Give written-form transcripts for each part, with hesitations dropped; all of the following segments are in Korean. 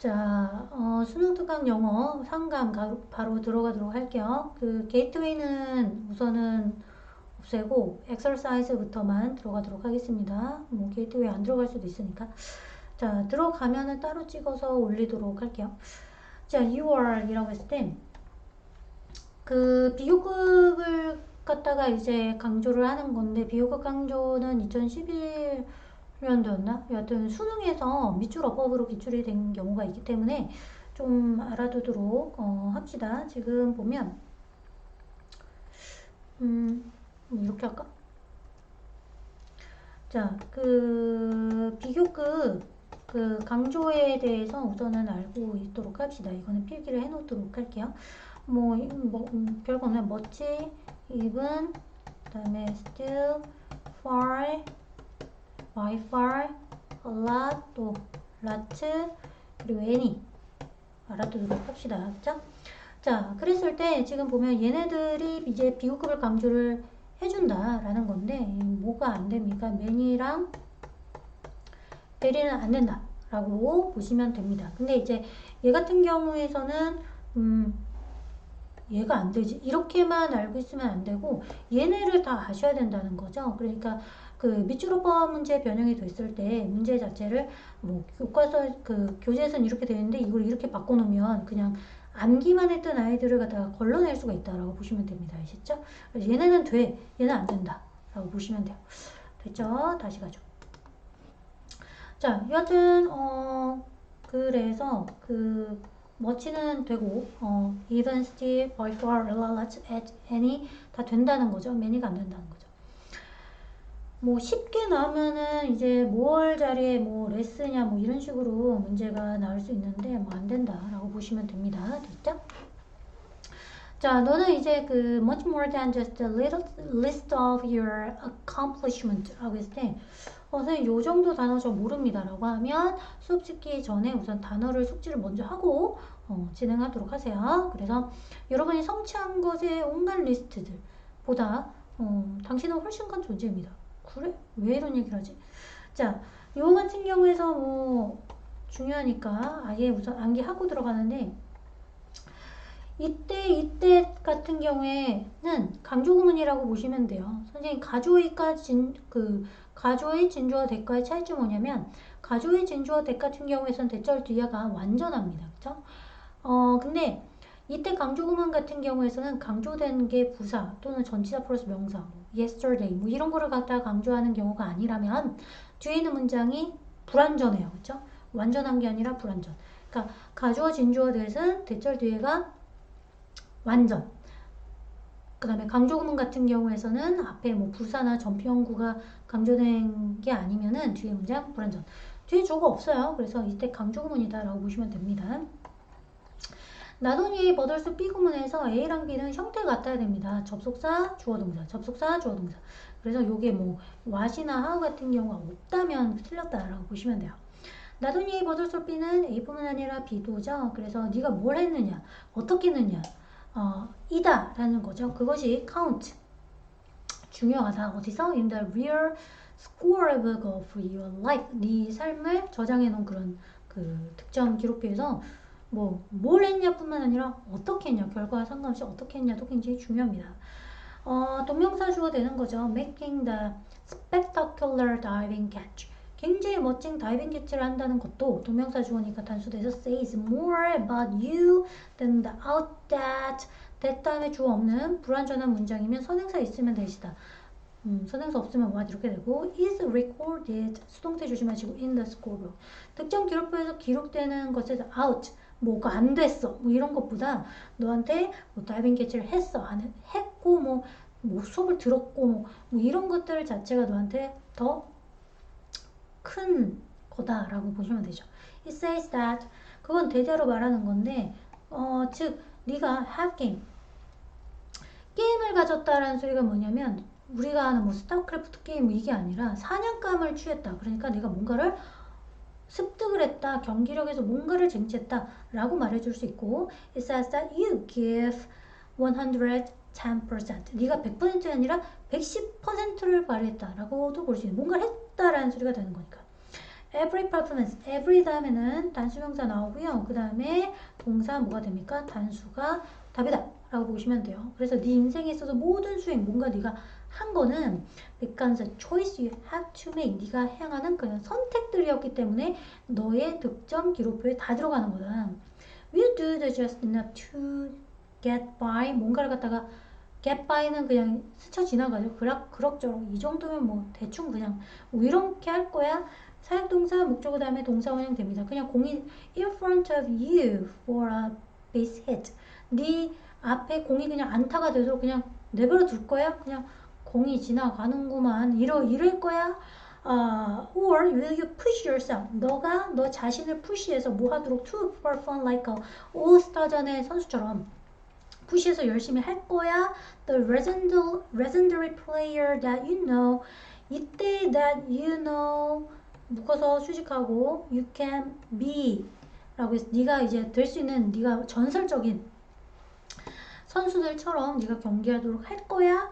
자, 수능 특강 영어 상강 바로 들어가도록 할게요. 그 게이트웨이는 우선은 없애고 엑서사이즈부터만 들어가도록 하겠습니다. 뭐 게이트웨이 안 들어갈 수도 있으니까. 자, 들어가면은 따로 찍어서 올리도록 할게요. 자, 6월이라고 했을 때 그 비교급을 갖다가 이제 강조를 하는 건데 비교급 강조는 2011년도였나? 여하튼 수능에서 밑줄 어법으로 기출이 된 경우가 있기 때문에 좀 알아두도록 합시다. 지금 보면 이렇게 할까? 자, 그 비교급 그 강조에 대해서 우선은 알고 있도록 합시다. 이거는 필기를 해놓도록 할게요. 별거는 멋지, even, 그 다음에 still, far, by far, a lot, 또 lots, 그리고 any 알아두도록 합시다. 그쵸? 자, 그랬을 때 지금 보면 얘네들이 이제 비교급을 강조를 해준다라는 건데 뭐가 안 됩니까? many랑 very는 안 된다 라고 보시면 됩니다. 근데 이제 얘 같은 경우에서는 얘가 안 되지. 이렇게만 알고 있으면 안 되고 얘네를 다 아셔야 된다는 거죠. 그러니까 그 밑줄어법 문제 변형이 됐을 때 문제 자체를 뭐 교과서 그 교재에서는 이렇게 되어 있는데 이걸 이렇게 바꿔놓으면 그냥 암기만 했던 아이들을 갖다가 걸러낼 수가 있다라고 보시면 됩니다. 아시죠? 얘네는 돼, 얘는 안 된다 라고 보시면 돼요. 됐죠? 다시 가죠. 자, 여하튼 그래서 그 much는 되고 even, still, by far, a lot, at, any 다 된다는 거죠. many가 안 된다는 거죠. 뭐 쉽게 나오면은 이제 뭘 자리에 뭐 레스냐 뭐 이런 식으로 문제가 나올 수 있는데 뭐 안 된다라고 보시면 됩니다. 됐죠? 자, 너는 이제 그 much more than just a little list of your accomplishment 라고 했을 때 선생님 요 정도 단어 저 모릅니다 라고 하면 수업 듣기 전에 우선 단어를 숙지를 먼저 하고 진행하도록 하세요. 그래서 여러분이 성취한 것의 온갖 리스트들보다 당신은 훨씬 큰 존재입니다. 그래? 왜 이런 얘기를 하지? 자, 요 같은 경우에서 뭐 중요하니까 아예 우선 암기하고 들어가는데 이때 같은 경우에는 강조구문이라고 보시면 돼요. 선생님 가조의 진주어 대가의 차이점이 뭐냐면 가조의 진주어 대 같은 경우에선 대절 뒤에가 완전합니다. 그쵸? 근데 이때 강조구문 같은 경우에서는 강조된 게 부사 또는 전치사 플러스 명사 yesterday 뭐 이런 거를 갖다가 강조하는 경우가 아니라면 뒤에 있는 문장이 불완전해요. 그쵸? 완전한 게 아니라 불완전. 그러니까 가주어 진주어 대는 대절 뒤에가 완전. 그 다음에 강조구문 같은 경우에서는 앞에 뭐 부사나 전피형구가 강조된 게 아니면은 뒤에 문장 불완전. 뒤에 주어가 없어요. 그래서 이때 강조구문이다 라고 보시면 됩니다. 나돈이의 버들스 B구문에서 A랑 B는 형태가 같아야 됩니다. 접속사, 주어동사, 접속사, 주어동사. 그래서 요게 뭐 what이나 how 같은 경우가 없다면 틀렸다라고 보시면 돼요. 나돈이의 버들스 B는 A뿐만 아니라 B도죠. 그래서 네가 뭘 했느냐, 어떻게 했느냐, 이다 라는 거죠. 그것이 count 중요하다. 어디서? in the real scorebook of your life. 네 삶을 저장해 놓은 그런 그 특정 기록표에서 뭘 했냐 뿐만 아니라 어떻게 했냐, 결과와 상관없이 어떻게 했냐도 굉장히 중요합니다. 동명사 주어 되는 거죠. making the spectacular diving catch. 굉장히 멋진 다이빙 캐치를 한다는 것도 동명사 주어니까 단수돼서 says more about you than the out that. that 다음에 주어 없는 불완전한 문장이면 선행사 있으면 되시다. 선행사 없으면 what 이렇게 되고 is recorded 수동태 조심하시고 in the scorebook. 특정 기록표에서 기록되는 것에서 out 뭐가 안 됐어 뭐 이런 것보다 너한테 뭐 다이빙 캐치를 했어 안 했고 뭐 수업을 들었고 뭐 이런 것들 자체가 너한테 더 큰 거다라고 보시면 되죠. It says that 그건 대대로 말하는 건데 즉 네가 have game 게임을 가졌다라는 소리가 뭐냐면 우리가 하는 뭐 스타크래프트 게임 뭐 이게 아니라 사냥감을 취했다. 그러니까 내가 뭔가를 습득을 했다. 경기력에서 뭔가를 쟁취했다 라고 말해줄 수 있고 It says that you give 110%. 네가 100%가 아니라 110%를 발휘했다 라고도 볼 수 있는 뭔가를 했다라는 소리가 되는 거니까 every performance, every 다음에는 단수명사 나오고요. 그 다음에 동사 뭐가 됩니까? 단수가 답이다 라고 보시면 돼요. 그래서 네 인생에 있어서 모든 수행, 뭔가 네가 한 거는 becomes a choice you have to make. 네가 행하는 그런 선택들이었기 때문에 너의 득점 기록표에 다 들어가는 거다. We do the just enough to get by. 뭔가를 갖다가 get by는 그냥 스쳐 지나가죠. 그럭저럭 이 정도면 뭐 대충 그냥 뭐 이렇게 할 거야. 사역동사 목적어 다음에 동사 원형 됩니다. 그냥 공이 in front of you for a base hit. 네 앞에 공이 그냥 안타가 돼도 그냥 내버려 둘 거야. 그냥 공이 지나가는구만. 이럴 거야. Or will you push yourself? 너가 너 자신을 푸시해서 뭐 하도록 to perform like a all-star전의 선수처럼 푸시해서 열심히 할 거야. The legendary player that you know. 이때 that you know 묶어서 수식하고 you can be 라고 해서 네가 이제 될 수 있는 네가 전설적인 선수들처럼 네가 경기하도록 할 거야.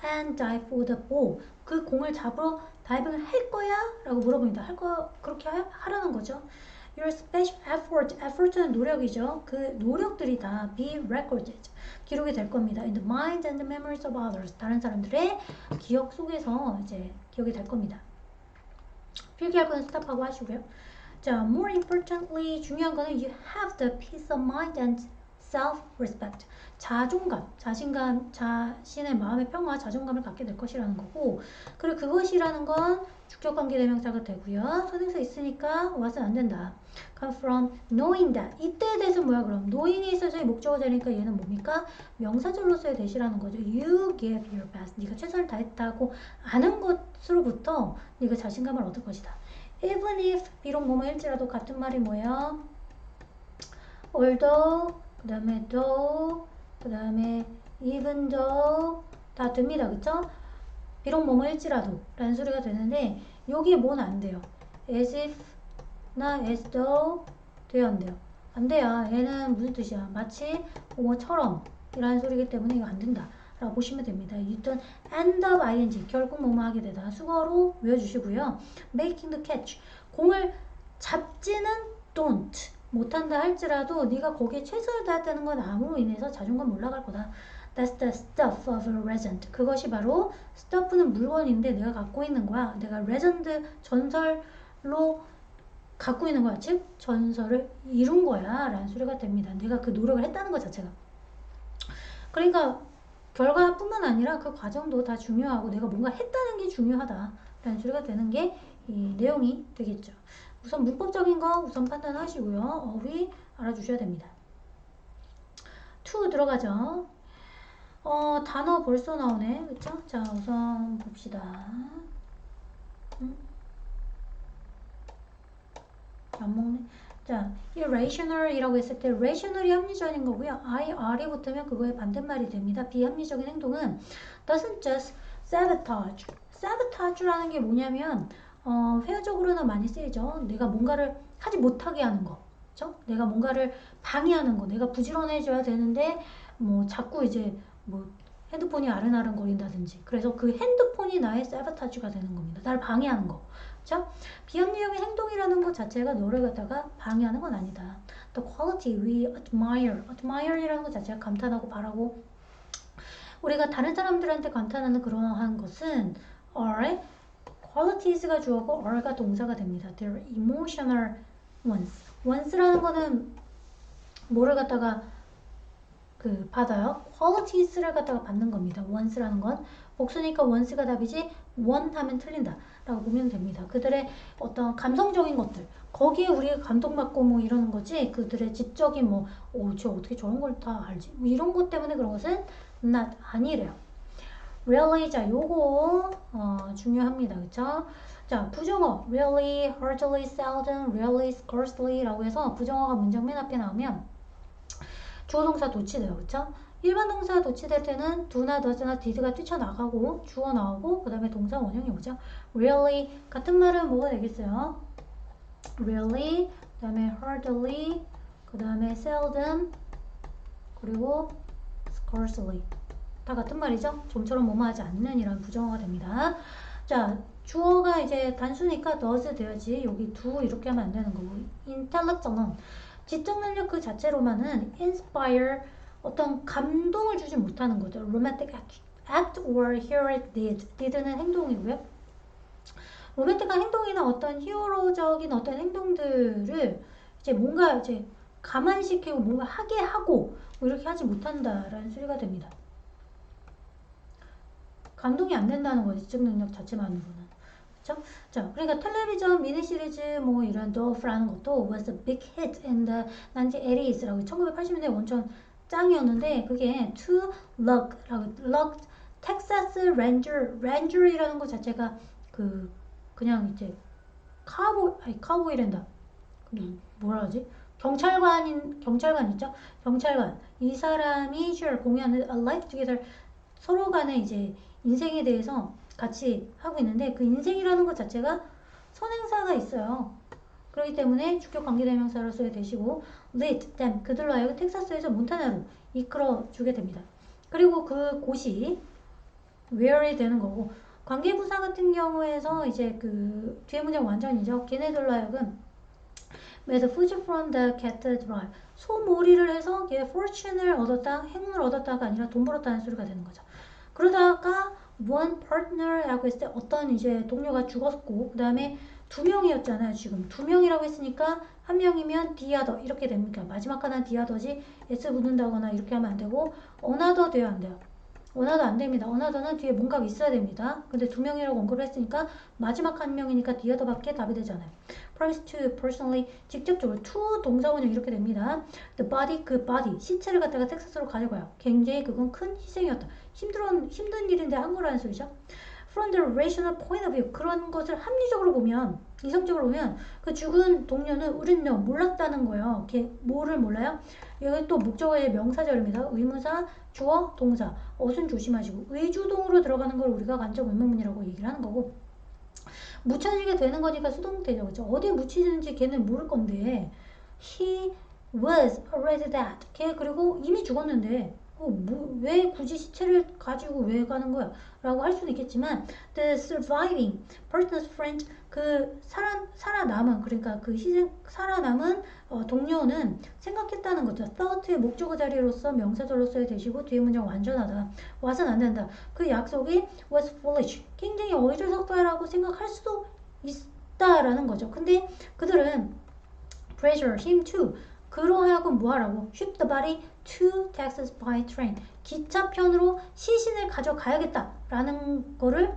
And dive for the ball. 그 공을 잡으러 다이빙을 할 거야? 라고 물어봅니다. 할 거 그렇게 하라는 거죠. Your special effort는 노력이죠. 그 노력들이 다 be recorded. 기록이 될 겁니다. In the minds and the memories of others. 다른 사람들의 기억 속에서 이제 기억이 될 겁니다. 필기할 거는 스탑하고 하시고요. 자, more importantly 중요한 거는 you have the peace of mind and self-respect. 자존감, 자신감, 자신의 마음의 평화, 자존감을 갖게 될 것이라는 거고, 그리고 그것이라는 건 주격관계 대명사가 되고요. 선행사 있으니까 와서는 안 된다. Come from knowing that. 이때에 대해서 뭐야 그럼? knowing에 있어서의 목적어 자리니까 얘는 뭡니까? 명사절로서의 대시라는 거죠. You give your best. 네가 최선을 다했다고 아는 것으로부터 네가 자신감을 얻을 것이다. Even if 비록 뭐뭐일지라도 같은 말이 뭐예요? although 그 다음에 though 그 다음에 even though 다 됩니다. 그쵸? 비록 뭐뭐일지라도 라는 소리가 되는데 여기에 뭐는 안 돼요. as if 나 as though 돼요 안 돼요? 안 돼요. 얘는 무슨 뜻이야? 마치 뭐뭐처럼 이라는 소리이기 때문에 이거 안 된다 라고 보시면 됩니다. 일단 end up ing 결국 뭐뭐 하게 되다 수거로 외워주시고요. making the catch 공을 잡지는 don't 못한다 할지라도 네가 거기에 최선을 다했다는 건 아무로 인해서 자존감 올라갈 거다. That's the stuff of a legend. 그것이 바로 stuff는 물건인데 내가 갖고 있는 거야. 내가 legend 전설로 갖고 있는 거야. 즉 전설을 이룬 거야 라는 소리가 됩니다. 내가 그 노력을 했다는 것 자체가. 그러니까 결과뿐만 아니라 그 과정도 다 중요하고 내가 뭔가 했다는 게 중요하다 라는 소리가 되는 게 이 내용이 되겠죠. 우선 문법적인 거 우선 판단하시고요. 어휘 알아주셔야 됩니다. to 들어가죠. 단어 벌써 나오네. 그쵸? 자, 우선 봅시다. 안 먹네. 자, 이 rational이라고 했을 때 rational이 합리적인 거고요. R이 붙으면 그거의 반대말이 됩니다. 비합리적인 행동은 doesn't just sabotage. sabotage라는 게 뭐냐면 회화적으로는 많이 쓰이죠. 내가 뭔가를 하지 못하게 하는 거. 그쵸? 내가 뭔가를 방해하는 거. 내가 부지런해져야 되는데 뭐 자꾸 이제 뭐 핸드폰이 아른아른거린다든지 그래서 그 핸드폰이 나의 sabotage가 되는 겁니다. 나를 방해하는 거. 그쵸? 비합리적인 행동이라는 것 자체가 너를 갖다가 방해하는 건 아니다. The quality we admire. admire이라는 것 자체가 감탄하고 바라고 우리가 다른 사람들한테 감탄하는 그러한 것은 are qualities가 주어고 are가 동사가 됩니다. They're emotional ones. ones라는 거는 뭐를 갖다가 받아요? qualities를 갖다가 받는 겁니다. ones라는 건 복수니까 once가 답이지 one 하면 틀린다 라고 보면 됩니다. 그들의 어떤 감성적인 것들 거기에 우리가 감동받고 뭐 이러는 거지 그들의 지적인 쟤 어떻게 저런 걸 다 알지? 뭐 이런 것 때문에 그런 것은 not 아니래요. really 자 요거 중요합니다. 그쵸? 자 부정어 really, hardly, seldom, really, scarcely 라고 해서 부정어가 문장 맨 앞에 나오면 주어 동사 도치돼요. 그쵸? 일반 동사 도치될 때는 do나 does나 did가 뛰쳐나가고 주어 나오고 그 다음에 동사 원형이 오죠. really 같은 말은 뭐가 되겠어요? really 그 다음에 hardly 그 다음에 seldom 그리고 scarcely 다 같은 말이죠. 좀처럼 뭐뭐하지 않는 이런 부정어가 됩니다. 자 주어가 이제 단수니까 does 돼야지. 여기 do 이렇게 하면 안 되는 거고. intellect alone. 지적 능력 그 자체로만은 inspire 어떤 감동을 주지 못하는 거죠. romantic act or heroic deed. deed는 행동이고요. 로맨틱한 행동이나 어떤 히어로적인 어떤 행동들을 이제 뭔가 이제 감안시키고 뭔가 하게 하고 뭐 이렇게 하지 못한다라는 소리가 됩니다. 감동이 안 된다는 거지, 지적 능력 자체만으로는. 그렇죠? 자, 그러니까 텔레비전 미니 시리즈 뭐 이런 더프라는 것도 was a big hit in the 1980s라고 1980년대 원천 짱이었는데 그게 to luck라고 luck 텍사스 렌저이라는 것 자체가 그냥 이제 카우보이랜다. 뭐라 하지? 경찰관 있죠? 경찰관. 이 사람이 공유하는 A Life Together 서로 간에 이제 인생에 대해서 같이 하고 있는데 그 인생이라는 것 자체가 선행사가 있어요. 그렇기 때문에 주격 관계대명사로 써야 되시고 lead them 그들로 하여금 텍사스에서 몬타나로 이끌어 주게 됩니다. 그리고 그 곳이 where이 되는 거고 관계부사 같은 경우에서 이제 그 뒤에 문장 완전이죠. 걔네들로 하여금 with food from the cathedral 소몰이를 해서 걔 fortune을 얻었다, 행운을 얻었다가 아니라 돈 벌었다는 소리가 되는 거죠. 그러다가 one partner라고 했을 때 어떤 이제 동료가 죽었고 그 다음에 두 명이었잖아요. 지금 두 명이라고 했으니까 한 명이면 the other 이렇게 됩니까? 마지막 하나는 the other지 s 붙는다거나 이렇게 하면 안 되고 another 돼야 안 돼요. 원하도 안 됩니다. 원하도는 뒤에 뭔가가 있어야 됩니다. 근데 두 명이라고 언급을 했으니까 마지막 한 명이니까 the other밖에 답이 되잖아요. promise to personally 직접적으로 to 동사원형 이렇게 됩니다. the body 그 body 시체를 갖다가 텍사스로 가져가요. 굉장히 그건 큰 희생이었다. 힘든 일인데 한 거라는 소리죠. From the rational point of view 그런 것을 합리적으로 보면 이성적으로 보면 그 죽은 동료는 우리는 몰랐다는 거예요. 걔 뭐를 몰라요? 여기 또 목적어의 명사절입니다. 의문사, 주어, 동사. 어순 조심하시고 의주동으로 들어가는 걸 우리가 간접 의문문이라고 얘기를 하는 거고 묻혀지게 되는 거니까 수동태죠. 그렇죠? 어디에 묻히는지 걔는 모를 건데 He was already dead. 걔 그리고 이미 죽었는데 왜 굳이 시체를 가지고 왜 가는 거야? 라고 할 수는 있겠지만 the surviving person's friend 그 살아남은 그러니까 그 살아남은 동료는 생각했다는 거죠. thought의 목적어 자리로서 명사절로 써야 되시고 뒤에 문장 완전하다. 와서는 안 된다. 그 약속이 was foolish. 굉장히 어리석다라고 생각할 수도 있다라는 거죠. 근데 그들은 pressure him to 그로 하여금 뭐하라고? ship the body to Texas by train. 기차편으로 시신을 가져가야겠다라는 거를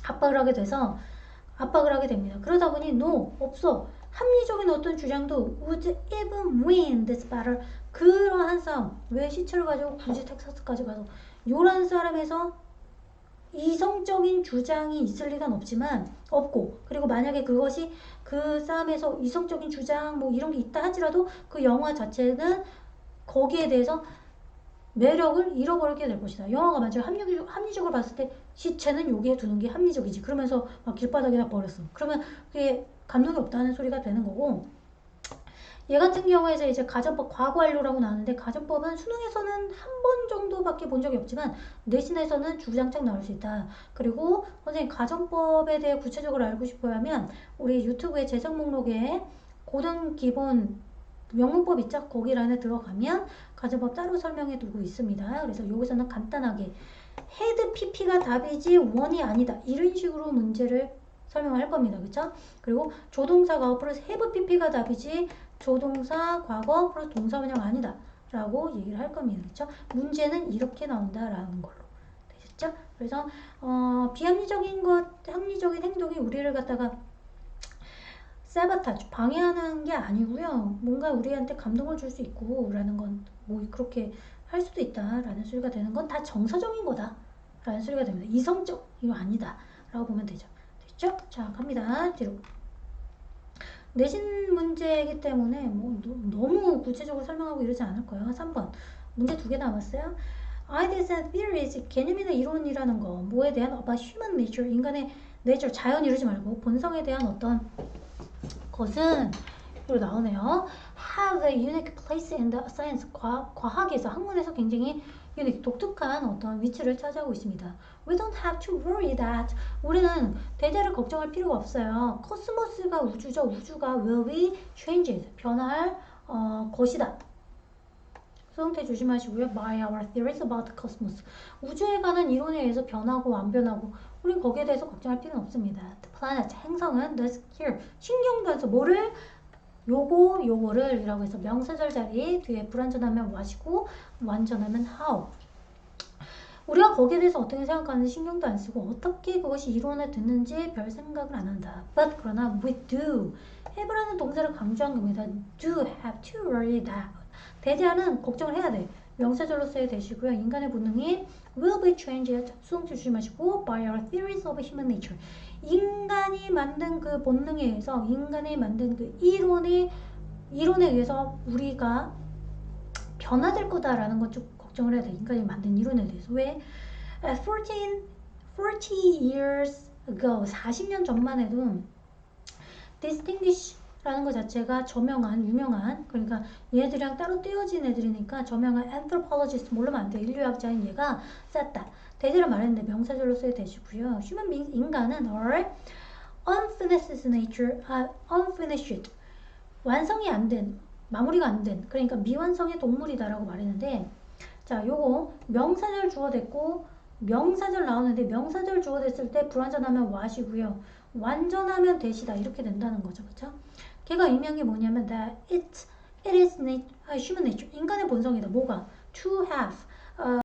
압박을 하게 됩니다. 그러다 보니 no, 없어. 합리적인 어떤 주장도 would even win this battle. 그러한 싸움. 왜 시체를 가지고 굳이 텍사스까지 가서 요란 사람에서 이성적인 주장이 있을 리는 없고 그리고 만약에 그것이 그 싸움에서 이성적인 주장 뭐 이런 게 있다 하지라도 그 영화 자체는 거기에 대해서 매력을 잃어버리게 될 것이다. 영화가 만약에 합리적으로 봤을 때 시체는 여기에 두는 게 합리적이지. 그러면서 막 길바닥에다 버렸어. 그러면 그게 감동이 없다는 소리가 되는 거고 얘 같은 경우에서 이제 가정법 과거완료라고 나왔는데 가정법은 수능에서는 한 번 정도밖에 본 적이 없지만 내신에서는 주구장창 나올 수 있다. 그리고 선생님 가정법에 대해 구체적으로 알고 싶어 하면 우리 유튜브의 재생 목록에 고등 기본 명문법 있죠? 거기 안에 들어가면 가정법 따로 설명해 두고 있습니다. 그래서 여기서는 간단하게 헤드 PP가 답이지 원이 아니다. 이런 식으로 문제를 설명할 겁니다. 그렇죠? 그리고 조동사가 플러스 have PP가 답이지 조동사 과거 플러스 동사원형 아니다 라고 얘기를 할 겁니다. 그렇죠? 문제는 이렇게 나온다라는 걸로 되셨죠? 그래서 비합리적인 합리적인 행동이 우리를 갖다가 사바타주 방해하는 게 아니고요. 뭔가 우리한테 감동을 줄 수 있고 라는 건 뭐 그렇게 할 수도 있다라는 소리가 되는 건 다 정서적인 거다 라는 소리가 됩니다. 이성적 이거 아니다 라고 보면 되죠. 됐죠? 자 갑니다. 뒤로 내신 문제이기 때문에 뭐 너무 구체적으로 설명하고 이러지 않을 거예요. 3번 문제 2개 남았어요. Ideas and theories 개념이나 이론이라는 거 뭐에 대한 about human nature 인간의 nature 자연 이루지 말고 본성에 대한 어떤 것은 여기로 나오네요. Have a unique place in the science 과학에서 학문에서 굉장히 unique, 독특한 어떤 위치를 차지하고 있습니다. We don't have to worry that. 우리는 대대를 걱정할 필요가 없어요. 코스모스가 우주죠. 우주가 will be changed, 변할 것이다. 수동태 조심하시고요. By our theories about the cosmos. 우주에 관한 이론에 의해서 변하고 안 변하고 우린 거기에 대해서 걱정할 필요는 없습니다. The planet, 행성은 does care, 신경도 안 써. 뭐를? 요거를 이라고 해서 명사절 자리 뒤에 불완전하면 what이고 완전하면 how. 우리가 거기에 대해서 어떻게 생각하는지 신경도 안 쓰고 어떻게 그것이 이론에 듣는지 별 생각을 안 한다. But 그러나 we do. have라는 동사를 강조한 겁니다. Do have to worry that. 대대하는 걱정을 해야 돼. 명사절로서의 대시고요. 인간의 본능이 will be changed. 수동태 조심하시고 by our theories of human nature. 인간이 만든 그 본능에 의해서 인간이 만든 그 이론에 의해서 우리가 변화될 거다라는 것 좀 걱정을 해야 돼. 인간이 만든 이론에 대해서. 왜? 40 years ago, 40년 전만 해도 distinguish라는 것 자체가 저명한, 유명한, 그러니까 얘들이랑 따로 떼어진 애들이니까 저명한 anthropologist, 모르면 안 돼. 인류학자인 얘가 쌌다. 대대를 말했는데 명사절로서의 대시고요. human beings, 인간은 are unfinished nature, unfinished, 완성이 안 된, 마무리가 안 된, 그러니까 미완성의 동물이다라고 말했는데, 자, 요거 명사절 주어 됐고 명사절 나오는데 명사절 주어 됐을 때 불완전하면 what이고요. 완전하면 that이다 이렇게 된다는 거죠, 그렇죠? 걔가 의미한 게 뭐냐면 that it is human nature, 인간의 본성이다. 뭐가? to have